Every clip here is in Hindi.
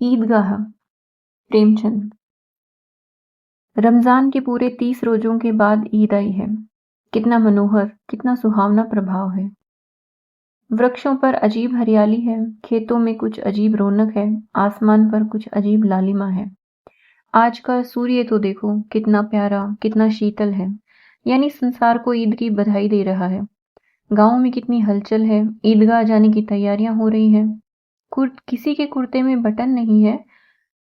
ईदगाह। प्रेमचंद। रमजान के पूरे 30 रोजों के बाद ईद आई है। कितना मनोहर, कितना सुहावना प्रभाव है। वृक्षों पर अजीब हरियाली है, खेतों में कुछ अजीब रौनक है, आसमान पर कुछ अजीब लालिमा है। आज का सूर्य तो देखो कितना प्यारा, कितना शीतल है, यानी संसार को ईद की बधाई दे रहा है। गांव में कितनी हलचल है, ईदगाह जाने की तैयारियां हो रही हैं। किसी के कुर्ते में बटन नहीं है,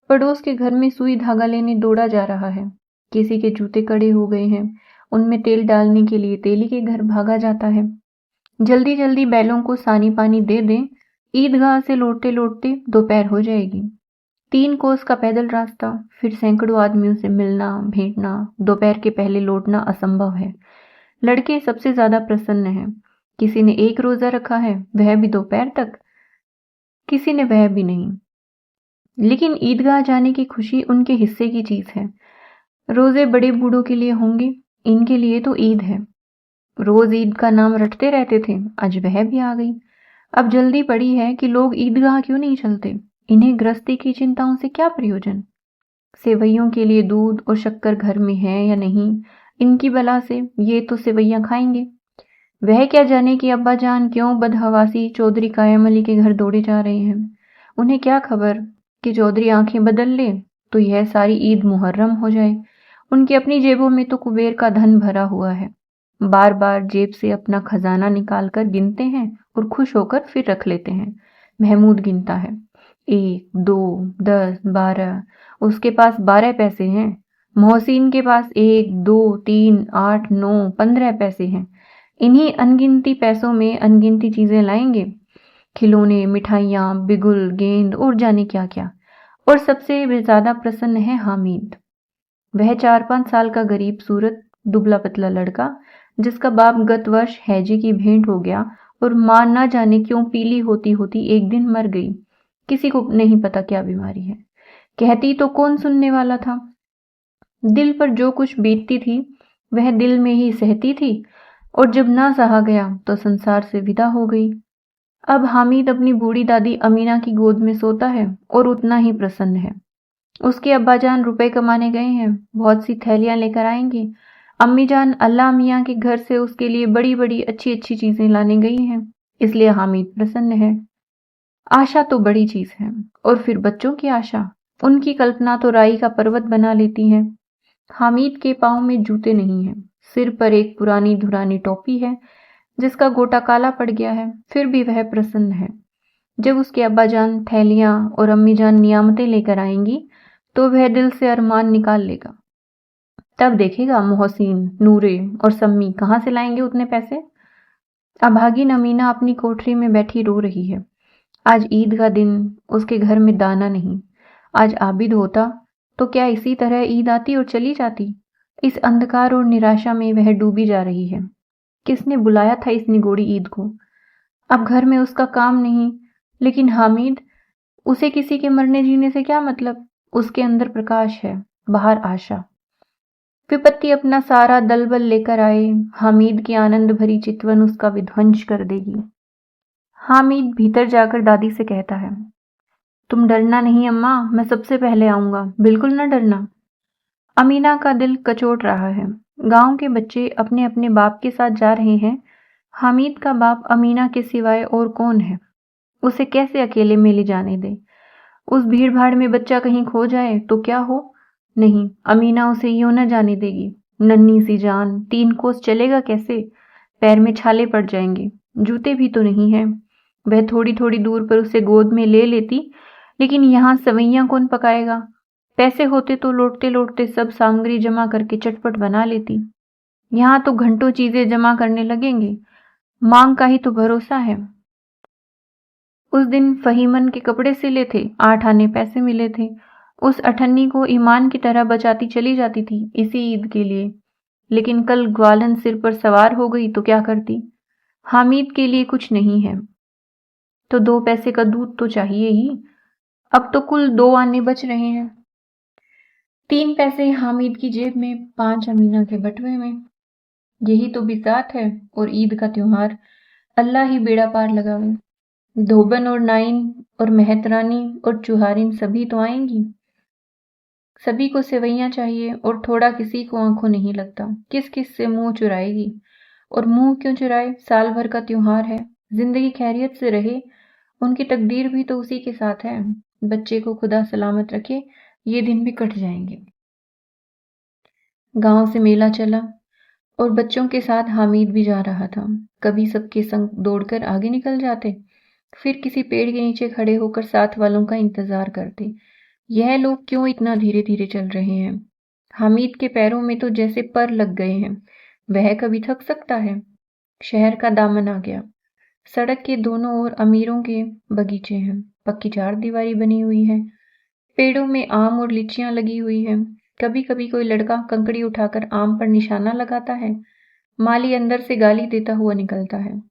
पड़ोस के घर में सुई धागा लेने दौड़ा जा रहा है। किसी के जूते कड़े हो गए हैं, उनमें तेल डालने के लिए तेली के घर भागा जाता है। जल्दी जल्दी बैलों को सानी पानी दे दें, ईदगाह से लौटते लौटते दोपहर हो जाएगी। 3 कोस का पैदल रास्ता, फिर सैकड़ों आदमियों से मिलना भेंटना, दोपहर के पहले लौटना असंभव है। लड़के सबसे ज्यादा प्रसन्न हैं। किसी ने 1 रोजा रखा है, वह भी दोपहर तक, किसी ने वह भी नहीं। लेकिन ईदगाह जाने की खुशी उनके हिस्से की चीज है। रोजे बड़े बूढ़ों के लिए होंगे, इनके लिए तो ईद है। रोज ईद का नाम रटते रहते थे, आज वह भी आ गई। अब जल्दी पड़ी है कि लोग ईदगाह क्यों नहीं चलते। इन्हें गृहस्थी की चिंताओं से क्या प्रयोजन। सेवैयों के लिए दूध और शक्कर घर में है या नहीं, इनकी बला से ये तो सेवैयां खाएंगे। वह क्या जाने कि अब्बा जान क्यों बदहवासी चौधरी कायम अली के घर दौड़े जा रहे हैं। उन्हें क्या खबर कि चौधरी आंखें बदल ले तो यह सारी ईद मुहर्रम हो जाए। उनकी अपनी जेबों में तो कुबेर का धन भरा हुआ है। बार बार जेब से अपना खजाना निकाल कर गिनते हैं और खुश होकर फिर रख लेते हैं। महमूद गिनता है, 1, 2, 10, 12। उसके पास 12 पैसे हैं। मोहसिन के पास 1, 2, 3, 8, 9, 15 पैसे हैं। इन्हीं अनगिनती पैसों में अनगिनती चीजें लाएंगे, खिलौने, मिठाइयाँ, बिगुल, गेंद और जाने क्या क्या। और सबसे ज्यादा प्रसन्न है हामिद। वह 4-5 साल का गरीब सूरत दुबला पतला लड़का, जिसका बाप गत वर्ष हैजे की भेंट हो गया और मां न जाने क्यों पीली होती होती एक दिन मर गई। किसी को नहीं पता क्या बीमारी है, कहती तो कौन सुनने वाला था। दिल पर जो कुछ बीतती थी वह दिल में ही सहती थी, और जब ना सहा गया तो संसार से विदा हो गई। अब हामिद अपनी बूढ़ी दादी अमीना की गोद में सोता है और उतना ही प्रसन्न है। उसके अब्बाजान रुपए कमाने गए हैं, बहुत सी थैलियां लेकर आएंगे। अम्मी जान अल्लाह मियाँ के घर से उसके लिए बड़ी बड़ी अच्छी अच्छी चीजें लाने गई हैं, इसलिए हामिद प्रसन्न है। आशा तो बड़ी चीज है, और फिर बच्चों की आशा, उनकी कल्पना तो राई का पर्वत बना लेती है। हामिद के पांव में जूते नहीं हैं, सिर पर एक पुरानी धुरानी टोपी है जिसका गोटा काला पड़ गया है, फिर भी वह प्रसन्न है। जब उसके अब्बाजान थैलियां और अम्मीजान नियामतें लेकर आएंगी तो वह दिल से अरमान निकाल लेगा। तब देखेगा मोहसिन, नूरे और सम्मी कहां से लाएंगे उतने पैसे। अभागिन अमीना अपनी कोठरी में बैठी रो रही है। आज ईद का दिन, उसके घर में दाना नहीं। आज आबिद होता तो क्या इसी तरह ईद आती और चली जाती। इस अंधकार और निराशा में वह डूबी जा रही है। किसने बुलाया था इस निगोड़ी ईद को। अब घर में उसका काम नहीं, लेकिन हामिद, उसे किसी के मरने जीने से क्या मतलब। उसके अंदर प्रकाश है, बाहर आशा। विपत्ति अपना सारा दलबल लेकर आए, हामिद की आनंद भरी चितवन उसका विध्वंस कर देगी। हामिद भीतर जाकर दादी से कहता है, तुम डरना नहीं अम्मा, मैं सबसे पहले आऊंगा, बिल्कुल न डरना। अमीना का दिल कचोट रहा है। गांव के बच्चे अपने अपने बाप के साथ जा रहे हैं। हामिद का बाप अमीना के सिवाय और कौन है। उसे कैसे अकेले में ले जाने दे। उस भीड़ भाड़ में बच्चा कहीं खो जाए तो क्या हो। नहीं, अमीना उसे यूं न जाने देगी। नन्ही सी जान, 3 कोस चलेगा कैसे। पैर में छाले पड़ जाएंगे, जूते भी तो नहीं है। वह थोड़ी थोड़ी दूर पर उसे गोद में ले लेती, लेकिन यहाँ सवैयां कौन पकाएगा। पैसे होते तो लौटते लौटते सब सामग्री जमा करके चटपट बना लेती। यहाँ तो घंटों चीजें जमा करने लगेंगे, मांग का ही तो भरोसा है। उस दिन फहीमन के कपड़े सिले थे, 8 आने पैसे मिले थे। उस अठन्नी को ईमान की तरह बचाती चली जाती थी इसी ईद के लिए। लेकिन कल ग्वालन सिर पर सवार हो गई तो क्या करती। हामिद के लिए कुछ नहीं है तो 2 पैसे का दूध तो चाहिए ही। अब तो कुल 2 आने बच रहे हैं। 3 पैसे हामिद की जेब में, 5 अमीना के बटुए में। यही तो बिसात है और ईद का त्योहार। अल्लाह ही बेड़ा पार लगावे। धोबन और नाइन और मेहतरानी और चुहारिन सभी तो आएंगी। सभी को सेवैयां चाहिए और थोड़ा किसी को आंखों नहीं लगता। किस किस से मुंह चुराएगी? और मुंह क्यों चुराए? साल भर का त्योहार है, जिंदगी खैरियत से रहे। उनकी तकदीर भी तो उसी के साथ है। बच्चे को खुदा सलामत रखे, ये दिन भी कट जाएंगे। गांव से मेला चला और बच्चों के साथ हामिद भी जा रहा था। कभी सबके संग दौड़कर आगे निकल जाते, फिर किसी पेड़ के नीचे खड़े होकर साथ वालों का इंतजार करते। यह लोग क्यों इतना धीरे धीरे चल रहे हैं? हामिद के पैरों में तो जैसे पर लग गए हैं। वह कभी थक सकता है? शहर का दामन आ गया। सड़क के दोनों ओर अमीरों के बगीचे हैं। पक्की चारदीवारी बनी हुई है। पेड़ों में आम और लीचियां लगी हुई है। कभी कभी कोई लड़का कंकड़ी उठाकर आम पर निशाना लगाता है। माली अंदर से गाली देता हुआ निकलता है।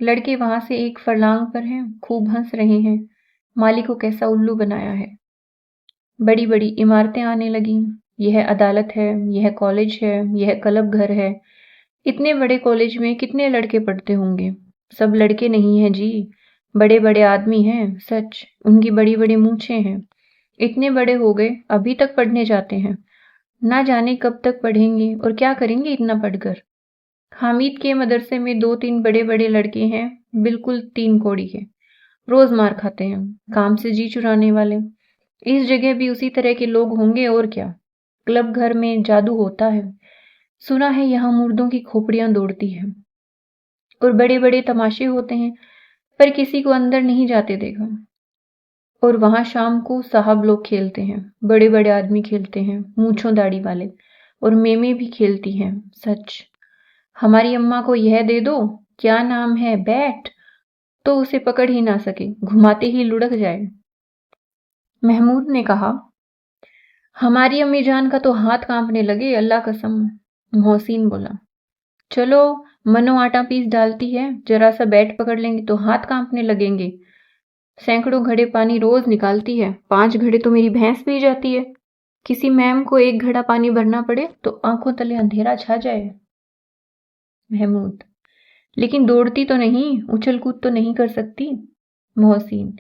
लड़के वहां से एक फरलांग पर हैं, खूब हंस रहे हैं। माली को कैसा उल्लू बनाया है। बड़ी बड़ी इमारतें आने लगीं। यह अदालत है, यह कॉलेज है, यह क्लब घर है। इतने बड़े कॉलेज में कितने लड़के पढ़ते होंगे? सब लड़के नहीं हैं जी, बड़े बड़े आदमी हैं। सच, उनकी बड़ी बड़ी मूछें हैं। इतने बड़े हो गए, अभी तक पढ़ने जाते हैं। ना जाने कब तक पढ़ेंगे और क्या करेंगे इतना पढ़कर। हामिद के मदरसे में 2-3 बड़े बड़े लड़के हैं, बिल्कुल 3 कौड़ी के। रोज मार खाते हैं, काम से जी चुराने वाले। इस जगह भी उसी तरह के लोग होंगे और क्या। क्लब घर में जादू होता है। सुना है यहाँ मुर्दों की खोपड़ियां दौड़ती हैं और बड़े बड़े तमाशे होते हैं, पर किसी को अंदर नहीं जाते देखा। और वहां शाम को साहब लोग खेलते हैं, बड़े बड़े आदमी खेलते हैं, मूंछों दाढ़ी वाले। और मेमे भी खेलती हैं। सच, हमारी अम्मा को यह दे दो, क्या नाम है, बैट, तो उसे पकड़ ही ना सके, घुमाते ही लुढ़क जाए। महमूद ने कहा, हमारी अम्मी जान का तो हाथ कांपने लगे, अल्लाह कसम। मोहसिन बोला, चलो, मनो आटा पीस डालती है, जरा सा बैट पकड़ लेंगे तो हाथ कांपने लगेंगे। सैकड़ों घड़े पानी रोज निकालती है, 5 घड़े तो मेरी भैंस पी जाती है। किसी मैम को 1 घड़ा पानी भरना पड़े तो आंखों तले अंधेरा छा जाए। महमूद, लेकिन दौड़ती तो नहीं, उछल कूद तो नहीं कर सकती। मोहसिन,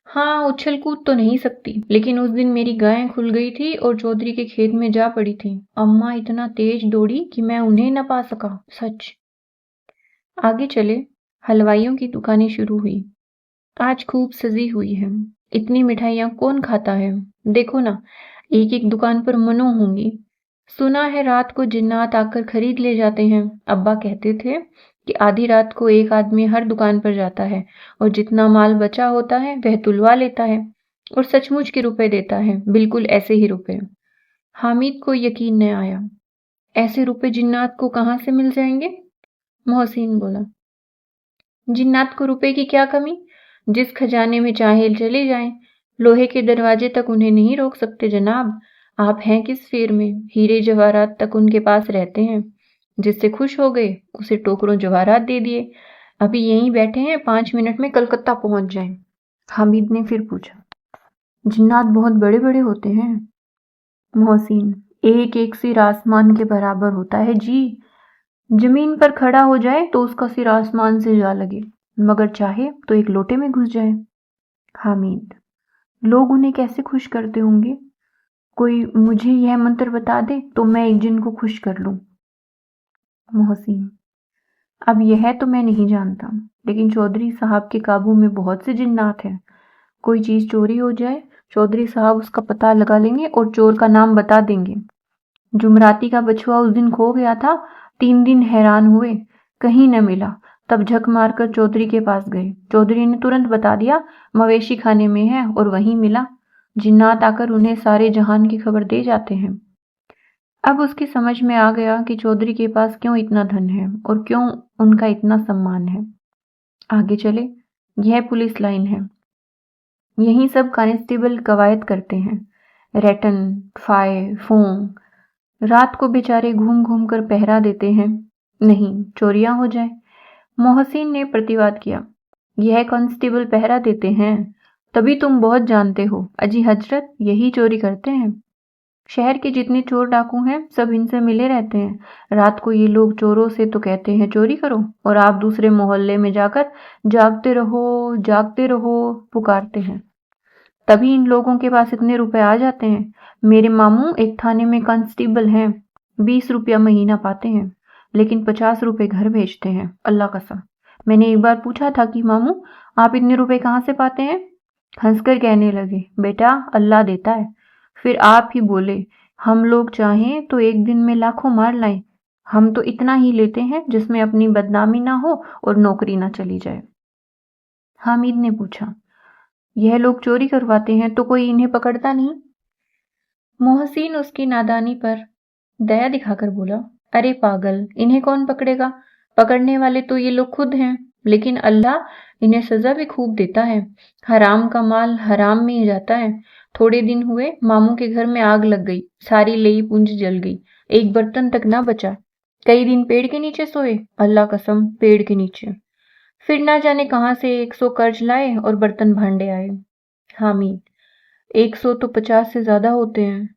हाँ, उछल कूद तो नहीं सकती, लेकिन उस दिन मेरी गायें खुल गई थी और चौधरी के खेत में जा पड़ी थी। अम्मा इतना तेज दौड़ी कि मैं उन्हें न पा सका। सच। आगे चले। हलवाइयों की दुकानें शुरू हुई। आज खूब सजी हुई है। इतनी मिठाइयाँ कौन खाता है? देखो ना, एक एक दुकान पर मनो होंगी। सुना है रात को जिन्नात आकर खरीद ले जाते हैं। अब्बा कहते थे कि आधी रात को एक आदमी हर दुकान पर जाता है और जितना माल बचा होता है वह तुलवा लेता है और सचमुच के रुपए देता है, बिल्कुल ऐसे ही रुपए। हामिद को यकीन न आया। ऐसे रुपए जिन्नात को कहाँ से मिल जाएंगे? मोहसिन बोला, जिन्नात को रुपए की क्या कमी? जिस खजाने में चाहे चले जाएं, लोहे के दरवाजे तक उन्हें नहीं रोक सकते जनाब। आप हैं किस फेर में? हीरे जवाहरात तक उनके पास रहते हैं। जिससे खुश हो गए उसे टोकरों जवाहरात दे दिए। अभी यहीं बैठे हैं, 5 मिनट में कलकत्ता पहुंच जाएं। हामिद ने फिर पूछा, जिन्नात बहुत बड़े बड़े होते हैं? मोहसिन, एक एक सिर आसमान के बराबर होता है जी। जमीन पर खड़ा हो जाए तो उसका सिर आसमान से जा लगे, मगर चाहे तो एक लोटे में घुस जाए। हामिद, लोग उन्हें कैसे खुश करते होंगे? कोई मुझे यह मंत्र बता दे तो मैं एक जिन को खुश कर लूं। मोहसिन, अब यह तो मैं नहीं जानता, लेकिन चौधरी साहब के काबू में बहुत से जिन्नात हैं। कोई चीज चोरी हो जाए, चौधरी साहब उसका पता लगा लेंगे और चोर का नाम बता देंगे। जुमराती का बछुआ उस दिन खो गया था, 3 दिन हैरान हुए, कहीं न मिला। तब झक मारकर चौधरी के पास गए। चौधरी ने तुरंत बता दिया, मवेशी खाने में है, और वहीं मिला। जिन्नात आकर उन्हें सारे जहान की खबर दे जाते हैं। अब उसकी समझ में आ गया कि चौधरी के पास क्यों इतना धन है और क्यों उनका इतना सम्मान है। आगे चले। यह पुलिस लाइन है। यहीं सब कांस्टेबल कवायद करते हैं। रैटन, फाय, फोंग। रात को बेचारे घूम घूम कर पहरा देते हैं, नहीं चोरियां हो जाए। मोहसिन ने प्रतिवाद किया, यह कांस्टेबल पहरा देते हैं, तभी तुम बहुत जानते हो। अजी हजरत, यही चोरी करते हैं। शहर के जितने चोर डाकू हैं सब इनसे मिले रहते हैं। रात को ये लोग चोरों से तो कहते हैं चोरी करो, और आप दूसरे मोहल्ले में जाकर जागते रहो पुकारते हैं। तभी इन लोगों के पास इतने रुपए आ जाते हैं। मेरे मामू एक थाने में कांस्टेबल हैं, 20 रुपया महीना पाते हैं, लेकिन 50 रुपए घर भेजते हैं। अल्लाह कसम। मैंने एक बार पूछा था कि मामू आप इतने रुपए कहाँ से पाते हैं? हंसकर कहने लगे, बेटा अल्लाह देता है। फिर आप ही बोले, हम लोग चाहें तो एक दिन में लाखों मार लाएं। हम तो इतना ही लेते हैं जिसमें अपनी बदनामी ना हो और नौकरी ना चली जाए। हामिद ने पूछा, यह लोग चोरी करवाते हैं तो कोई इन्हें पकड़ता नहीं? मोहसिन उसकी नादानी पर दया दिखाकर बोला, अरे पागल, इन्हें कौन पकड़ेगा? पकड़ने वाले तो ये लोग खुद हैं, लेकिन अल्लाह इन्हें सजा भी खूब देता है। हराम का माल हराम में ही जाता है। थोड़े दिन हुए मामू के घर में आग लग गई, सारी लेई पूंजी जल गई, एक बर्तन तक ना बचा। कई दिन पेड़ के नीचे सोए, अल्लाह कसम पेड़ के नीचे। फिर ना जाने कहां से 100 कर्ज लाए और बर्तन भांडे आए। हामिद, 100 तो 50 से ज्यादा होते हैं।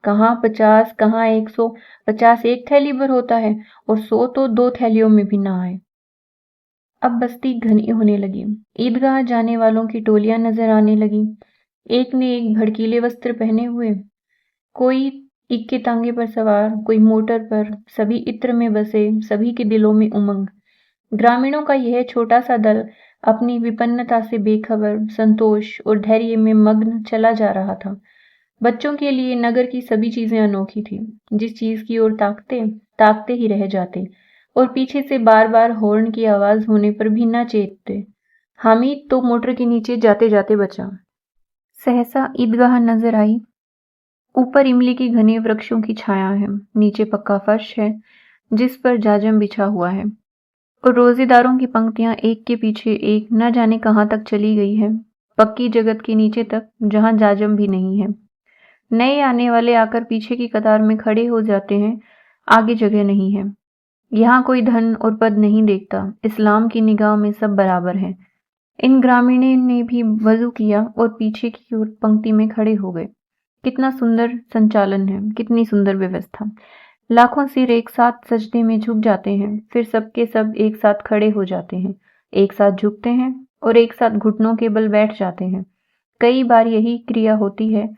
कहाँ 50, कहाँ 100। 50 एक थैली भर होता है और 100 तो 2 थैलियों में भी ना आए। अब बस्ती घनी होने लगी। ईदगाह जाने वालों की टोलियां नजर आने लगी, एक ने एक भड़कीले वस्त्र पहने हुए। कोई इक्के तांगे पर सवार, कोई मोटर पर, सभी इत्र में बसे, सभी के दिलों में उमंग। ग्रामीणों का यह छोटा सा दल अपनी विपन्नता से बेखबर, संतोष और धैर्य में मग्न चला जा रहा था। बच्चों के लिए नगर की सभी चीजें अनोखी थी। जिस चीज की ओर ताकते ताकते ही रह जाते, और पीछे से बार बार हॉर्न की आवाज होने पर भी न चेतते। हामिद तो मोटर के नीचे जाते जाते बचा। सहसा ईदगाह नजर आई। ऊपर इमली के घने वृक्षों की छाया है, नीचे पक्का फर्श है जिस पर जाजम बिछा हुआ है, और रोजेदारों की पंक्तियां एक के पीछे एक न जाने कहां तक चली गई है, पक्की जगत के नीचे तक, जहां जाजम भी नहीं है। नए आने वाले आकर पीछे की कतार में खड़े हो जाते हैं, आगे जगह नहीं है। यहाँ कोई धन और पद नहीं देखता, इस्लाम की निगाह में सब बराबर हैं। इन ग्रामीणों ने भी वजू किया और पीछे की ओर पंक्ति में खड़े हो गए। कितना सुंदर संचालन है, कितनी सुंदर व्यवस्था। लाखों सिर एक साथ सजदे में झुक जाते हैं, फिर सबके सब एक साथ खड़े हो जाते हैं, एक साथ झुकते हैं और एक साथ घुटनों के बल बैठ जाते हैं। कई बार यही क्रिया होती है,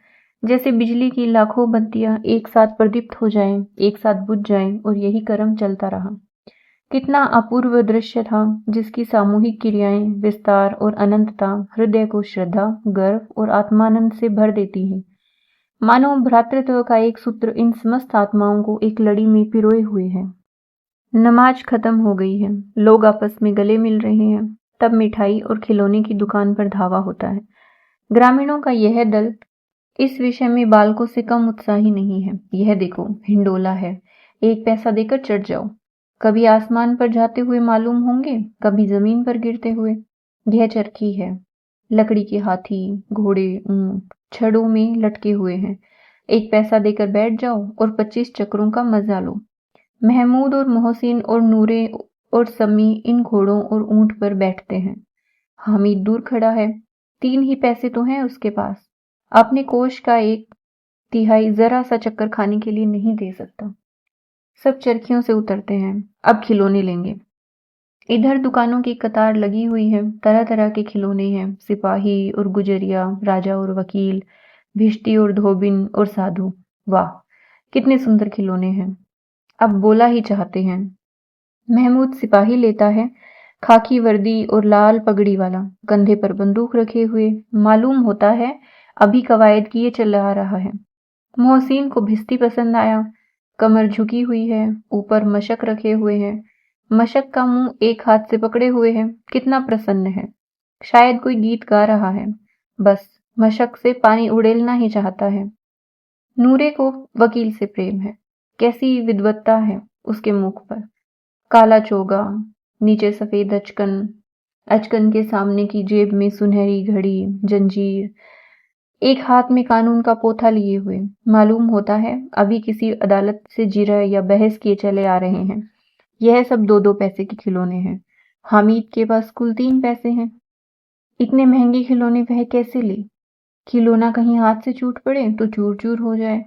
जैसे बिजली की लाखों बत्तियां एक साथ प्रदीप्त हो जाएं, एक साथ बुझ जाएं, और यही क्रम चलता रहा। कितना अपूर्व दृश्य था, जिसकी सामूहिक क्रियाएं, विस्तार और अनंतता हृदय को श्रद्धा, गर्व और आत्मानंद से भर देती है। मानो भ्रातृत्व का एक सूत्र इन समस्त आत्माओं को एक लड़ी में पिरोए हुए है। नमाज खत्म हो गई है, लोग आपस में गले मिल रहे हैं, तब मिठाई और खिलौने की दुकान पर धावा होता है। ग्रामीणों का यह दल इस विषय में बालकों से कम उत्साही नहीं है। यह देखो, हिंडोला है, 1 पैसा देकर चढ़ जाओ। कभी आसमान पर जाते हुए मालूम होंगे, कभी जमीन पर गिरते हुए। यह चरखी है, लकड़ी के हाथी, घोड़े, ऊंट छड़ों में लटके हुए हैं। 1 पैसा देकर बैठ जाओ और 25 चक्रों का मजा लो। महमूद और मोहसिन और नूरे और समी इन घोड़ों और ऊंट पर बैठते हैं। हामिद दूर खड़ा है, 3 ही पैसे तो हैं उसके पास, अपने कोष का 1/3 जरा सा चक्कर खाने के लिए नहीं दे सकता। सब चरखियों से उतरते हैं, अब खिलौने लेंगे। इधर दुकानों की कतार लगी हुई है, तरह तरह के खिलौने हैं, सिपाही और गुजरिया, राजा और वकील, भिश्ती और धोबिन और साधु। वाह, कितने सुंदर खिलौने हैं। अब बोला ही चाहते हैं। महमूद सिपाही लेता है, खाकी वर्दी और लाल पगड़ी वाला, कंधे पर बंदूक रखे हुए, मालूम होता है अभी कवायद किए चला रहा है। मोहसिन को भिश्ती पसंद आया, कमर झुकी हुई है, ऊपर मशक रखे हुए हैं, मशक का मुंह एक हाथ से पकड़े हुए है, कितना प्रसन्न है, शायद कोई गीत गा रहा है, बस मशक से पानी उड़ेलना ही चाहता है। नूरे को वकील से प्रेम है, कैसी विद्वत्ता है उसके मुख पर। काला चोगा, नीचे सफेद अचकन, अचकन के सामने की जेब में सुनहरी घड़ी, जंजीर, एक हाथ में कानून का पोथा लिए हुए, मालूम होता है अभी किसी अदालत से जिरह या बहस किए चले आ रहे हैं। यह सब 2-2 पैसे के खिलौने हैं। हामिद के पास कुल 3 पैसे हैं। इतने महंगे खिलौने वह कैसे ले? खिलौना कहीं हाथ से छूट पड़े तो चूर चूर हो जाए।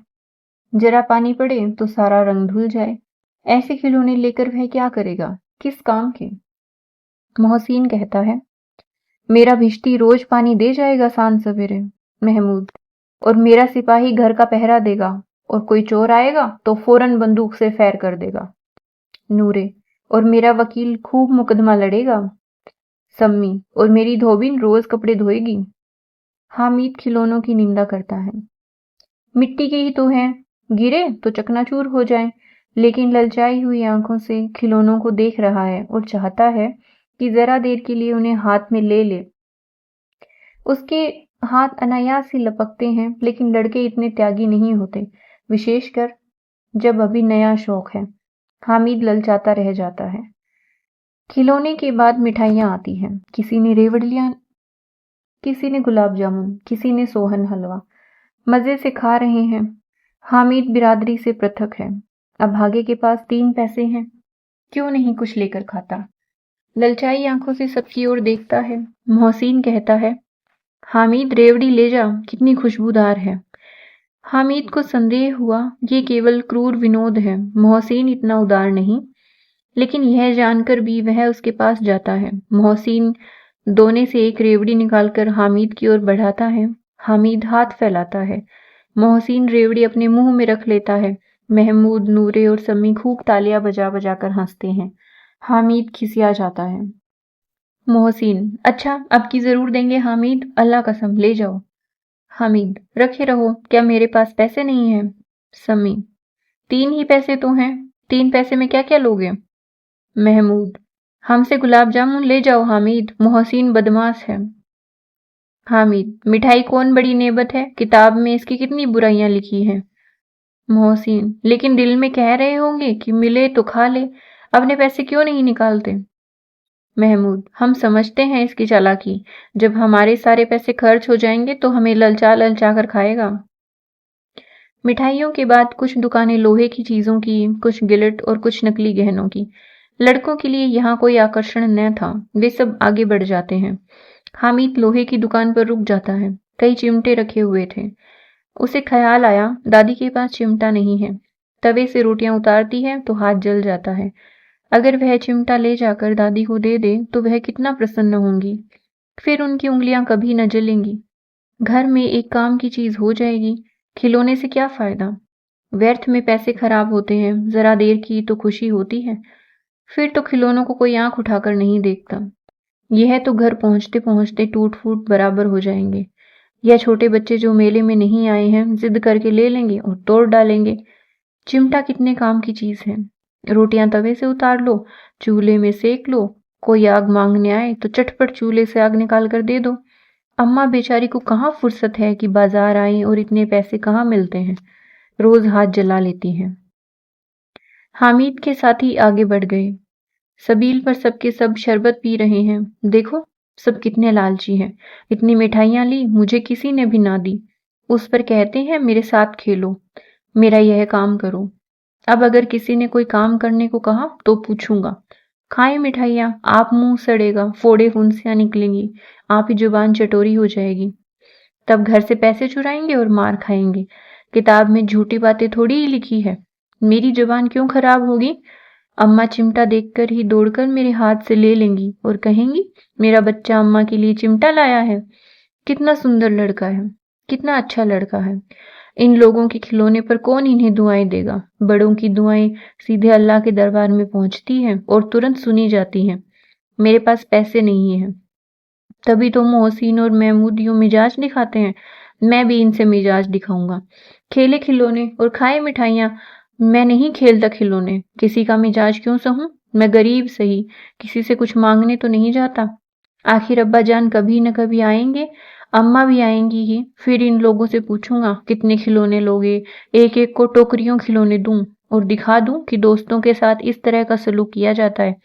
जरा पानी पड़े तो सारा रंग धुल जाए। ऐसे खिलौने लेकर वह क्या करेगा, किस काम के? मोहसिन कहता है, मेरा भिश्ती रोज पानी दे जाएगा सांझ सवेरे। महमूद, और मेरा सिपाही घर का पहरा देगा, और कोई चोर आएगा तो फौरन बंदूक से फैर कर देगा। नूरे, और मेरा वकील खूब मुकदमा लड़ेगा। सम्मी, और मेरी धोबिन रोज कपड़े धोएगी। हामिद खिलौनों की निंदा करता है, मिट्टी के ही तो हैं, गिरे तो चकनाचूर हो जाएं। लेकिन ललचाई हुई आंखों से खिलौनों को देख रहा है और चाहता है कि जरा देर के लिए उन्हें हाथ में ले ले। उसके हाथ अनायास ही लपकते हैं, लेकिन लड़के इतने त्यागी नहीं होते, विशेषकर जब अभी नया शौक है। हामिद ललचाता रह जाता है। खिलौने के बाद मिठाइयाँ आती हैं। किसी ने रेवड़ियाँ, किसी ने गुलाब जामुन, किसी ने सोहन हलवा। मजे से खा रहे हैं। हामिद बिरादरी से पृथक है। अभागे के पास 3 पैसे हैं, क्यों नहीं कुछ लेकर खाता? ललचाई आंखों से सबकी ओर देखता है। मोहसिन कहता है, हामिद रेवड़ी ले जा, कितनी खुशबूदार है। हामिद को संदेह हुआ ये केवल क्रूर विनोद है, मोहसिन इतना उदार नहीं। लेकिन यह जानकर भी वह उसके पास जाता है। मोहसिन दोने से एक रेवड़ी निकालकर हामिद की ओर बढ़ाता है। हामिद हाथ फैलाता है। मोहसिन रेवड़ी अपने मुंह में रख लेता है। महमूद, नूरे और सम्मी खूब तालियां बजा बजा कर हंसते हैं। हामिद खिसिया जाता है। मोहसिन, अच्छा अब की जरूर देंगे हामिद, अल्लाह कसम ले जाओ। हामिद, रखे रहो, क्या मेरे पास पैसे नहीं हैं? सम्मी, 3 ही पैसे तो हैं, 3 पैसे में क्या क्या लोगे? महमूद, हमसे गुलाब जामुन ले जाओ हामिद, मोहसिन बदमाश है। हामिद, मिठाई कौन बड़ी नेबत है, किताब में इसकी कितनी बुराइयां लिखी हैं। मोहसिन, लेकिन दिल में कह रहे होंगे कि मिले तो खा ले, अपने पैसे क्यों नहीं निकालते? महमूद, हम समझते हैं इसकी चालाकी, जब हमारे सारे पैसे खर्च हो जाएंगे तो हमें ललचा ललचा कर खाएगा। मिठाइयों के बाद कुछ दुकानें लोहे की चीजों की, कुछ गिलट और कुछ नकली गहनों की। लड़कों के लिए यहाँ कोई आकर्षण न था, वे सब आगे बढ़ जाते हैं। हामिद लोहे की दुकान पर रुक जाता है। कई चिमटे रखे हुए थे। उसे ख्याल आया, दादी के पास चिमटा नहीं है। तवे से रोटियां उतारती है तो हाथ जल जाता है। अगर वह चिमटा ले जाकर दादी को दे दे तो वह कितना प्रसन्न होंगी। फिर उनकी उंगलियां कभी न जलेंगी। घर में एक काम की चीज हो जाएगी। खिलौने से क्या फायदा? व्यर्थ में पैसे खराब होते हैं, जरा देर की तो खुशी होती है, फिर तो खिलौनों को कोई आंख उठाकर नहीं देखता। यह तो घर पहुंचते पहुंचते टूट फूट बराबर हो जाएंगे। यह छोटे बच्चे जो मेले में नहीं आए हैं, जिद करके ले लेंगे और तोड़ डालेंगे। चिमटा कितने काम की चीज है। रोटियां तवे से उतार लो, चूल्हे में सेक लो, कोई आग मांगने आए तो चटपट चूल्हे से आग निकाल कर दे दो। अम्मा बेचारी को कहाँ फुर्सत है कि बाजार आए और इतने पैसे कहाँ मिलते हैं, रोज हाथ जला लेती हैं। हामिद के साथी आगे बढ़ गए। सबील पर सबके सब शरबत पी रहे हैं। देखो सब कितने लालची हैं, इतनी मिठाइयां ली, मुझे किसी ने भी ना दी। उस पर कहते हैं मेरे साथ खेलो, मेरा यह काम करो। अब अगर किसी ने कोई काम करने को कहा तो पूछूंगा, खाए मिठाइयां, आप मुंह सड़ेगा, फोड़े फुंसियां निकलेंगी, आप ही जुबान चटोरी हो जाएगी। तब घर से पैसे चुराएंगे और मार खाएंगे। किताब में झूठी बातें थोड़ी ही लिखी है, मेरी जुबान क्यों खराब होगी? अम्मा चिमटा देखकर ही दौड़कर मेरे हाथ से ले लेंगी और कहेंगी, मेरा बच्चा अम्मा के लिए चिमटा लाया है। कितना सुंदर लड़का है, कितना अच्छा लड़का है। इन लोगों के खिलौने पर कौन इन्हें दुआएं देगा? बड़ों की दुआएं सीधे अल्लाह के दरबार में पहुंचती हैं और तुरंत सुनी जाती हैं। मेरे पास पैसे नहीं है, तभी तो मोहसिन और महमूद यूं मिजाज दिखाते हैं। मैं भी इनसे मिजाज दिखाऊंगा। खेले खिलौने और खाए मिठाइयां, मैं नहीं खेलता खिलौने। किसी का मिजाज क्यों सहूं? मैं गरीब सही, किसी से कुछ मांगने तो नहीं जाता। आखिर अब्बा जान कभी न कभी आएंगे, अम्मा भी आएंगी ही। फिर इन लोगों से पूछूंगा कितने खिलौने लोगे, एक एक को टोकरियों खिलौने दूं और दिखा दूं कि दोस्तों के साथ इस तरह का सलूक किया जाता है।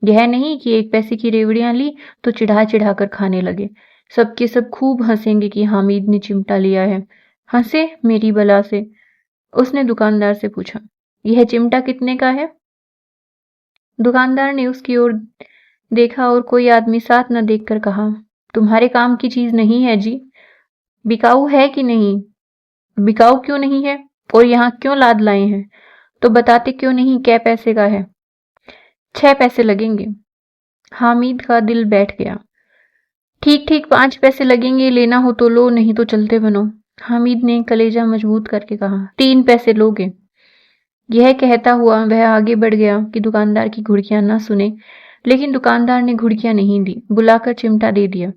यह नहीं कि 1 पैसे की रेवड़ियां ली तो चिढ़ा चिढ़ा कर खाने लगे। सबके सब खूब हंसेंगे कि हामिद ने चिमटा लिया है। हंसे मेरी बला से। उसने दुकानदार से पूछा, यह चिमटा कितने का है? दुकानदार ने उसकी ओर देखा और कोई आदमी साथ न देखकर कहा, तुम्हारे काम की चीज नहीं है जी। बिकाऊ है कि नहीं? बिकाऊ क्यों नहीं है? और यहाँ क्यों लाद लाए हैं? तो बताते क्यों नहीं कै पैसे का है? 6 पैसे लगेंगे। हामिद का दिल बैठ गया। ठीक ठीक 5 पैसे लगेंगे, लेना हो तो लो, नहीं तो चलते बनो। हामिद ने कलेजा मजबूत करके कहा। 3 पैसे लोगे? यह कहता हुआ वह आगे बढ़ गया कि दुकानदार की घुड़कियां न सुने, लेकिन दुकानदार ने घुड़कियां नहीं दी, बुलाकर चिमटा दे दिया।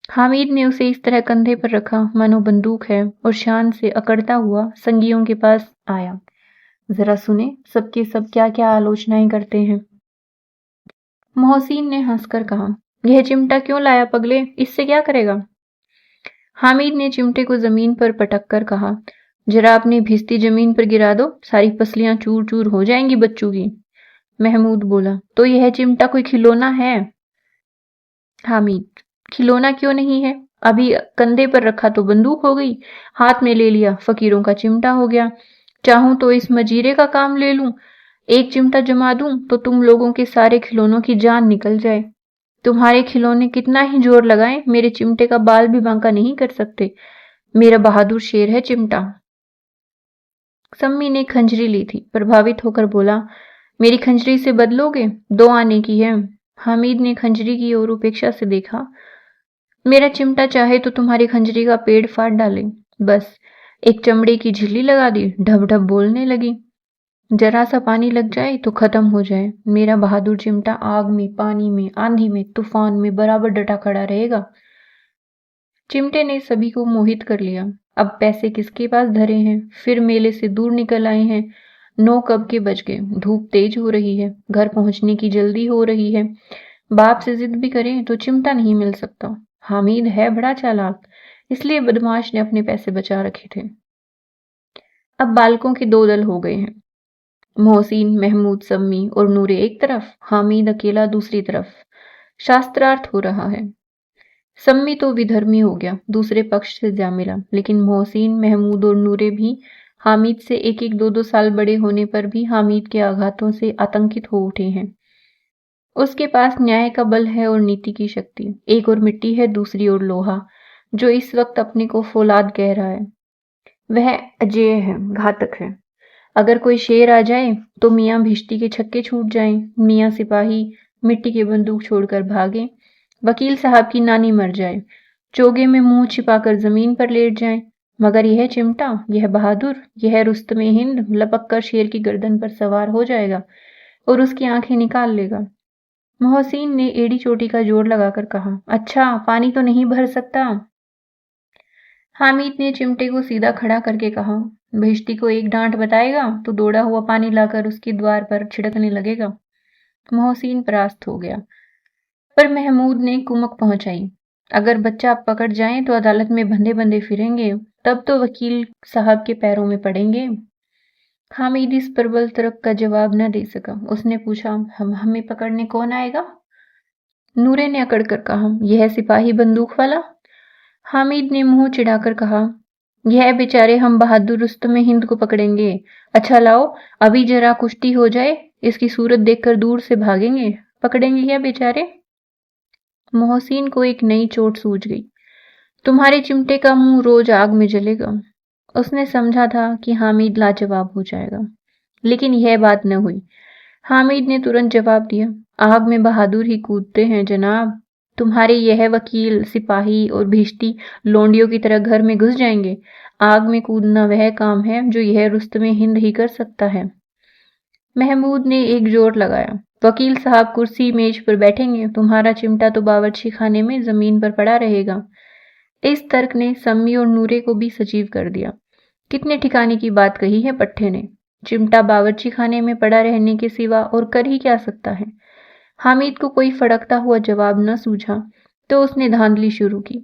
हामिद ने उसे इस तरह कंधे पर रखा मानो बंदूक है और शान से अकड़ता हुआ संगियों के पास आया। जरा सुने सबके सब क्या क्या आलोचनाएं करते हैं। मोहसिन ने हंसकर कहा, यह चिमटा क्यों लाया पगले, इससे क्या करेगा? हामिद ने चिमटे को जमीन पर पटक कर कहा, जरा अपनी भिजती जमीन पर गिरा दो, सारी पसलियां चूर चूर हो जाएंगी बच्चों की। महमूद बोला, तो यह चिमटा कोई खिलौना है? हामिद, खिलौना क्यों नहीं है? अभी कंधे पर रखा तो बंदूक हो गई, हाथ में ले लिया फकीरों का चिमटा हो गया। चाहूं तो इस मजीरे का काम ले लूं, एक चिमटा जमा दूं तो तुम लोगों के सारे खिलौनों की जान निकल जाए। तुम्हारे खिलौने कितना ही जोर लगाएं, मेरे चिमटे का बाल भी बांका नहीं कर सकते। मेरा बहादुर शेर है चिमटा। सम्मी ने खंजरी ली थी, प्रभावित होकर बोला, मेरी खंजरी से बदलोगे? 2 आने की है। हामिद ने खंजरी की ओर उपेक्षा से देखा। मेरा चिमटा चाहे तो तुम्हारी खंजरी का पेड़ फाड़ डाले। बस एक चमड़े की झिल्ली लगा दी, ढब ढब बोलने लगी। जरा सा पानी लग जाए तो खत्म हो जाए, मेरा बहादुर चिमटा आग में, पानी में, आंधी में, तूफान में बराबर डटा खड़ा रहेगा। चिमटे ने सभी को मोहित कर लिया। अब पैसे किसके पास धरे हैं, फिर मेले से दूर निकल आए हैं। 9 कब के बज गए, धूप तेज हो रही है, घर पहुंचने की जल्दी हो रही है। बाप से जिद भी करें तो चिमटा नहीं मिल सकता। हामिद है बड़ा चालाक, इसलिए बदमाश ने अपने पैसे बचा रखे थे। अब बालकों के 2 दल हो गए हैं। मोहसिन, महमूद, सम्मी और नूरे एक तरफ, हामिद अकेला दूसरी तरफ। शास्त्रार्थ हो रहा है। सम्मी तो विधर्मी हो गया, दूसरे पक्ष से जा मिला, लेकिन मोहसिन, महमूद और नूरे भी हामिद से 1-1, 2-2 साल बड़े होने पर भी हामिद के आघातों से आतंकित हो उठे हैं। उसके पास न्याय का बल है और नीति की शक्ति। एक और मिट्टी है, दूसरी ओर लोहा, जो इस वक्त अपने को फौलाद कह रहा है। वह अजेय है, घातक है। अगर कोई शेर आ जाए तो मियाँ भिश्ती के छक्के छूट जाएं, मियाँ सिपाही मिट्टी की बंदूक छोड़कर भागे, वकील साहब की नानी मर जाए, चोगे में मुंह छिपाकर जमीन पर लेट जाए, मगर यह चिमटा, यह बहादुर, यह रुस्तमे हिंद लपक कर शेर की गर्दन पर सवार हो जाएगा और उसकी आंखें निकाल लेगा। मोहसिन ने एड़ी चोटी का जोर लगाकर कहा, अच्छा पानी तो नहीं भर सकता? हामिद ने चिमटे को सीधा खड़ा करके कहा, भिश्ती को एक डांट बताएगा तो दौड़ा हुआ पानी लाकर उसके द्वार पर छिड़कने लगेगा। मोहसिन परास्त हो गया, पर महमूद ने कुमक पहुंचाई, अगर बच्चा पकड़ जाए तो अदालत में बंधे बंधे फिरेंगे, तब तो वकील साहब के पैरों में पड़ेंगे। हामिद इस प्रबल तर्क का जवाब न दे सका। उसने पूछा, हमें पकड़ने कौन आएगा? नूरे ने अकड़ कर कहा, यह सिपाही बंदूक वाला। हामिद ने मुंह चिढ़ाकर कहा, यह बेचारे हम बहादुर रुस्तमे हिंद को पकड़ेंगे। अच्छा लाओ, अभी जरा कुश्ती हो जाए, इसकी सूरत देखकर दूर से भागेंगे, पकड़ेंगे क्या बेचारे? मोहसिन को एक नई चोट सूझ गई। तुम्हारे चिमटे का मुंह रोज आग में जलेगा। उसने समझा था कि हामिद लाजवाब हो जाएगा, लेकिन यह बात न हुई। हामिद ने तुरंत जवाब दिया, आग में बहादुर ही कूदते हैं जनाब। तुम्हारे यह वकील, सिपाही और भिश्ती लोंडियों की तरह घर में घुस जाएंगे। आग में कूदना वह काम है जो यह रुस्तमे हिंद ही कर सकता है। महमूद ने एक जोर लगाया, वकील साहब कुर्सी मेज पर बैठेंगे, तुम्हारा चिमटा तो बावर्ची खाने में जमीन पर पड़ा रहेगा। इस तर्क ने सम्मी और नूरे को भी सजीव कर दिया। कितने ठिकाने की बात कही है पट्टे ने। चिमटा बावर्ची खाने में पड़ा रहने के सिवा और कर ही क्या सकता है। हामिद को कोई फड़कता हुआ जवाब न सूझा तो उसने धांधली शुरू की,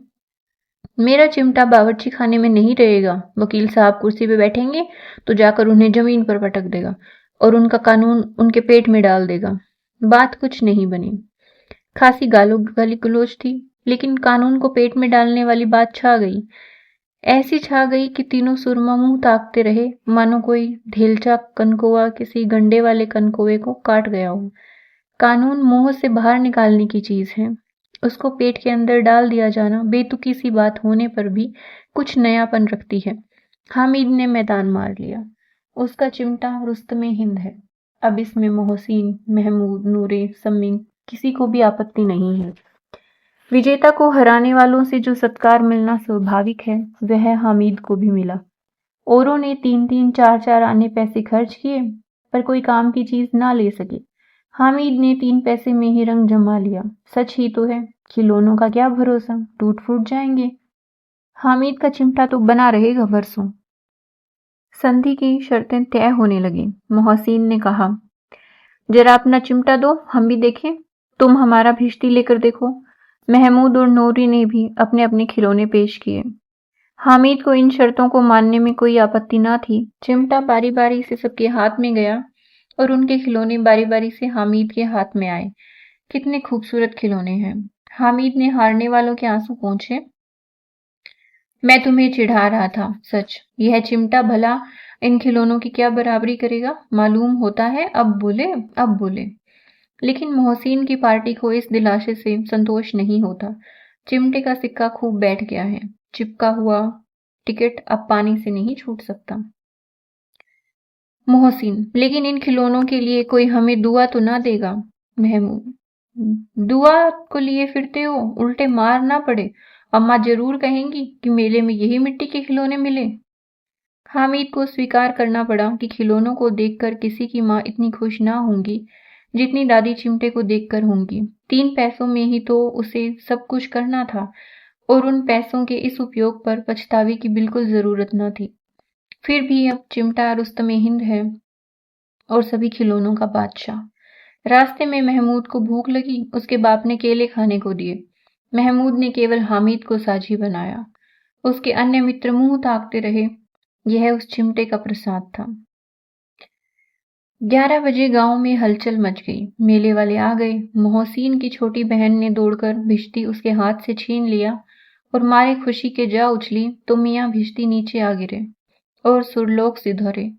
मेरा चिमटा बावर्ची खाने में नहीं रहेगा। वकील साहब कुर्सी पे बैठेंगे तो जाकर उन्हें जमीन पर पटक देगा और उनका कानून उनके पेट में डाल देगा। बात कुछ नहीं बनी। खासी गाली गलोच थी, लेकिन कानून को पेट में डालने वाली बात छा गई। ऐसी छा गई कि तीनों सुरमा मुंह ताकते रहे, मानो कोई ढेलचा कनकोवा किसी गंडे वाले कनकोवे को काट गया हो। कानून मुंह से बाहर निकालने की चीज है, उसको पेट के अंदर डाल दिया जाना बेतुकी सी बात होने पर भी कुछ नयापन रखती है। हामिद ने मैदान मार लिया। उसका चिमटा रुस्तमे हिंद है। अब इसमें मोहसिन, महमूद, नूरे, सम्मी किसी को भी आपत्ति नहीं है। विजेता को हराने वालों से जो सत्कार मिलना स्वाभाविक है, वह हामिद को भी मिला। औरों ने 3-3, 4-4 आने पैसे खर्च किए, पर कोई काम की चीज ना ले सके। हामिद ने 3 पैसे में ही रंग जमा लिया। सच ही तो है, खिलौनों का क्या भरोसा, टूट फूट जाएंगे। हामिद का चिमटा तो बना रहेगा बरसों। संधि की शर्तें तय होने लगीं। मोहसिन ने कहा, जरा अपना चिमटा दो, हम भी देखें। तुम हमारा भिश्ती लेकर देखो। महमूद और नूरी ने भी अपने अपने खिलौने पेश किए। हामिद को इन शर्तों को मानने में कोई आपत्ति न थी। चिमटा बारी बारी से सबके हाथ में गया और उनके खिलौने बारी बारी से हामिद के हाथ में आए। कितने खूबसूरत खिलौने हैं। हामिद ने हारने वालों के आंसू पोंछे। मैं तुम्हें चिढ़ा रहा था, सच। यह चिमटा भला इन खिलौनों की क्या बराबरी करेगा, मालूम होता है। अब बोले। लेकिन मोहसिन की पार्टी को इस दिलासे से संतोष नहीं होता। चिमटे का सिक्का खूब बैठ गया है। चिपका हुआ टिकट अब पानी से नहीं छूट सकता। मोहसिन, लेकिन इन खिलौनों के लिए कोई हमें दुआ तो ना देगा। महमूद, दुआ को लिए फिरते हो, उल्टे मार ना पड़े। अम्मा जरूर कहेंगी कि मेले में यही मिट्टी के खिलौने मिले। हामिद को स्वीकार करना पड़ा कि खिलौनों को देखकर किसी की माँ इतनी खुश ना होंगी जितनी दादी चिमटे को देखकर होंगी। 3 पैसों में ही तो उसे सब कुछ करना था और उन पैसों के इस उपयोग पर पछतावे की बिल्कुल जरूरत न थी। फिर भी अब चिमटा रुस्तमे हिंद है और सभी खिलौनों का बादशाह। रास्ते में महमूद को भूख लगी। उसके बाप ने केले खाने को दिए। महमूद ने केवल हामिद को साझी बनाया। उसके अन्य मित्र मुंह ताकते रहे। यह उस चिमटे का प्रसाद था। 11 बजे गांव में हलचल मच गई। मेले वाले आ गए। मोहसिन की छोटी बहन ने दौड़कर भिश्ती उसके हाथ से छीन लिया और मारे खुशी के जा उछली तो मियाँ भिश्ती नीचे आ गिरे और सुरलोक सिधरे।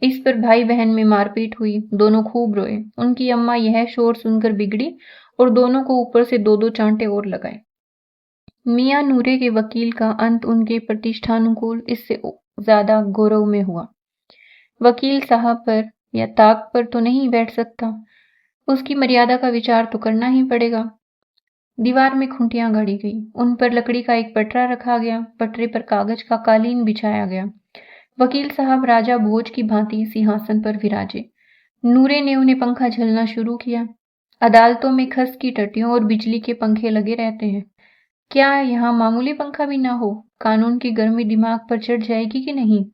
इस पर भाई बहन में मारपीट हुई। दोनों खूब रोए। उनकी अम्मा यह शोर सुनकर बिगड़ी और दोनों को ऊपर से 2-2 चांटे और लगाए। मियाँ नूरे के वकील का अंत उनके प्रतिष्ठानुकूल इससे ज्यादा गौरव में हुआ। वकील साहब पर या ताक पर तो नहीं बैठ सकता। उसकी मर्यादा का विचार तो करना ही पड़ेगा। दीवार में खूंटियां गाड़ी गई। उन पर लकड़ी का एक पटरा रखा गया। पटरे पर कागज का कालीन बिछाया गया। वकील साहब राजा भोज की भांति सिंहासन पर विराजे। नूरे ने उन्हें पंखा झलना शुरू किया। अदालतों में खस की टटियों और बिजली के पंखे लगे रहते हैं। क्या यहाँ मामूली पंखा भी ना हो? कानून की गर्मी दिमाग पर चढ़ जाएगी कि नहीं?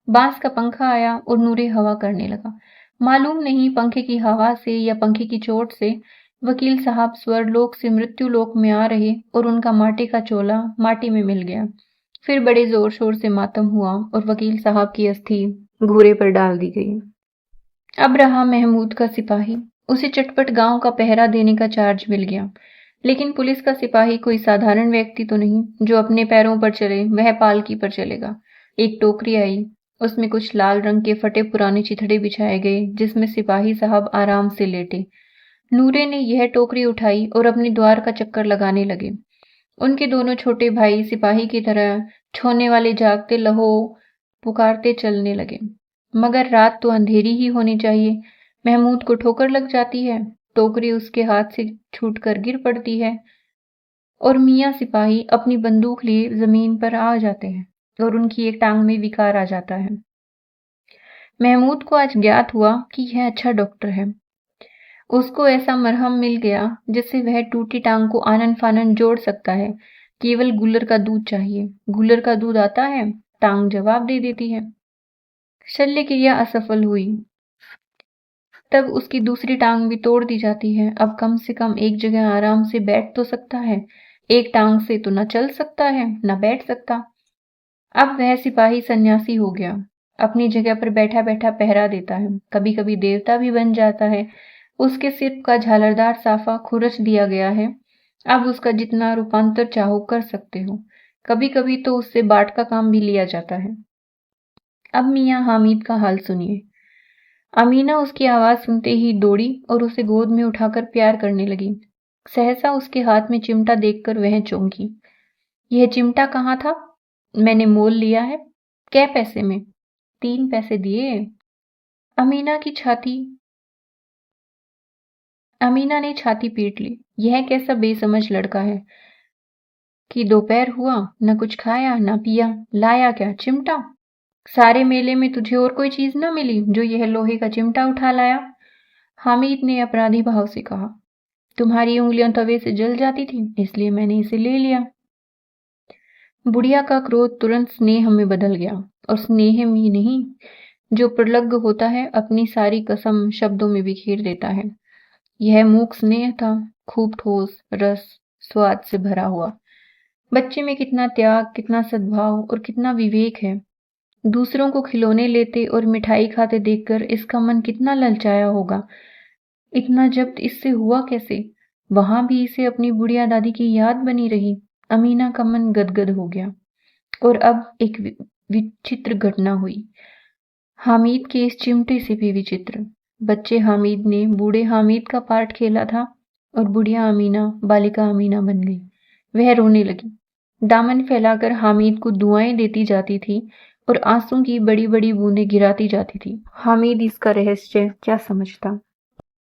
बांस का पंखा आया और नूरे हवा करने लगा। मालूम नहीं पंखे की हवा से या पंखे की चोट से वकील साहब स्वर्लोक से मृत्युलोक में आ रहे और उनका माटी का चोला माटी में मिल गया। फिर बड़े जोर शोर से मातम हुआ और वकील साहब की अस्थि घूरे पर डाल दी गई। अब रहा महमूद का सिपाही। उसे चटपट गांव का पहरा देने का चार्ज मिल गया। लेकिन पुलिस का सिपाही कोई साधारण व्यक्ति तो नहीं जो अपने पैरों पर चले। वह पालकी पर चलेगा। एक टोकरी आई। उसमें कुछ लाल रंग के फटे पुराने चिथड़े बिछाए गए जिसमें सिपाही साहब आराम से लेटे। नूरे ने यह टोकरी उठाई और अपने द्वार का चक्कर लगाने लगे। उनके दोनों छोटे भाई सिपाही की तरह छोने वाले जागते लहो पुकारते चलने लगे। मगर रात तो अंधेरी ही होनी चाहिए। महमूद को ठोकर लग जाती है। टोकरी उसके हाथ से छूटकर गिर पड़ती है और मियाँ सिपाही अपनी बंदूक लिए जमीन पर आ जाते हैं और उनकी एक टांग में विकार आ जाता है। महमूद को आज ज्ञात हुआ कि यह अच्छा डॉक्टर है। उसको ऐसा मरहम मिल गया जिससे वह टूटी टांग को आनन फानन जोड़ सकता है। केवल गुल्लर का दूध चाहिए। गुल्लर का दूध आता है, टांग जवाब दे देती है। शल्य क्रिया असफल हुई तब उसकी दूसरी टांग भी तोड़ दी जाती है। अब कम से कम एक जगह आराम से बैठ तो सकता है। एक टांग से तो न चल सकता है न बैठ सकता। अब वह सिपाही सन्यासी हो गया। अपनी जगह पर बैठा बैठा पहरा देता है। कभी कभी देवता भी बन जाता है। उसके सिर का झालरदार साफा खुरच दिया गया है। अब उसका जितना रूपांतर चाहो कर सकते हो। कभी कभी तो उससे बाट का काम भी लिया जाता है। अब मियाँ हामिद का हाल सुनिए। अमीना उसकी आवाज सुनते ही दौड़ी और उसे गोद में उठाकर प्यार करने लगी। सहसा उसके हाथ में चिमटा देखकर वह चौंकी। यह चिमटा कहाँ था? मैंने मोल लिया है। कै पैसे में? 3 पैसे दिए। अमीना ने छाती पीट ली। यह कैसा बेसमझ लड़का है कि दोपहर हुआ, न कुछ खाया न पिया, लाया क्या, चिमटा? सारे मेले में तुझे और कोई चीज न मिली जो यह लोहे का चिमटा उठा लाया? हामिद ने अपराधी भाव से कहा। तुम्हारी उंगलियां तवे से जल जाती थी, इसलिए मैंने इसे ले लिया। बुढ़िया का क्रोध तुरंत स्नेह में बदल गया, और स्नेह में नहीं, जो प्रलग्न होता है अपनी सारी कसम शब्दों में बिखेर देता है। यह मूक स्नेह था, खूब ठोस, रस, स्वाद से भरा हुआ। बच्चे में कितना त्याग, कितना सद्भाव और कितना विवेक है। दूसरों को खिलौने लेते और मिठाई खाते देखकर इसका मन कितना ललचाया होगा। इतना जब्त इससे हुआ कैसे? वहां भी इसे अपनी बुढ़िया दादी की याद बनी रही। अमीना का मन गदगद हो गया। और अब एक विचित्र घटना हुई, हामिद के इस चिमटे से भी विचित्र। बच्चे हामिद ने बूढ़े हामिद का पार्ट खेला था और बुढ़िया अमीना बालिका अमीना बन गई। वह रोने लगी, दामन फैलाकर हामिद को दुआएं देती जाती थी और आंसू की बड़ी बड़ी बूंदें गिराती जाती थी। हामिद इसका रहस्य क्या समझता?